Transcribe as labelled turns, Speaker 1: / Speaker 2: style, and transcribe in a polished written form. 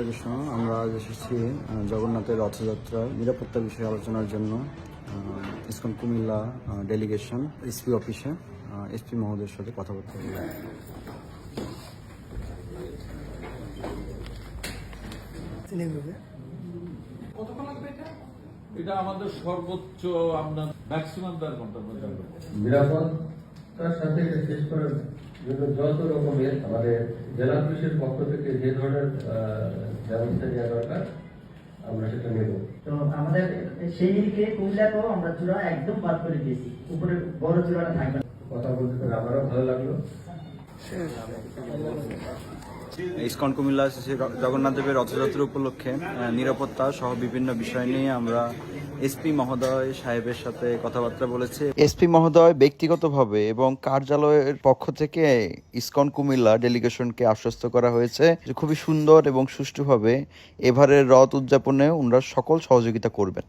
Speaker 1: কৃষ্ণ। আমরা আজ এসেছি জগন্নাথের রথযাত্রার নিরাপত্তা বিষয়ে আলোচনার জন্য ইসকন কুমিল্লা ডেলিগেশন এসপি অফিসে এসপি মহোদয়ের সাথে কথাবার্তা বলি।
Speaker 2: এটা আমাদের সর্বোচ্চ আমরা ম্যাক্সিমাম 10 ঘন্টার মধ্যে
Speaker 3: নিরাপত্তার সাথে এটা শেষ করার জন্য যত রকমের আমাদের জেলা পুলিশের পক্ষ থেকে যে ধরনের ব্যবস্থা নেওয়া দরকার আমরা সেটা নেব।
Speaker 4: তো আমাদের সেই নিরিখে কুমিল্লাতেও আমরা চূড়া একদম বাদ করে দিয়েছি, উপরে বড় চূড়াটা থাকবে।
Speaker 3: কথা বলতে পেরে আমারও ভালো লাগলো।
Speaker 1: ইসকন কুমিল্লা জগন্নাথ দেবের রথযাত্রা উপলক্ষে নিরাপত্তা সহ বিভিন্ন বিষয় নিয়ে আমরা এসপি মহোদয় সাহেবের সাথে কথাবার্তা বলেছি। এসপি মহোদয় ব্যক্তিগতভাবে এবং কার্যালয়ের পক্ষ থেকে ইসকন কুমিল্লা ডেলিগেশনকে আশ্বস্ত করা হয়েছে যে খুবই সুন্দর এবং সুষ্ঠুভাবে এবারের রথ উদযাপনে ওনারা সকল সহযোগিতা করবেন।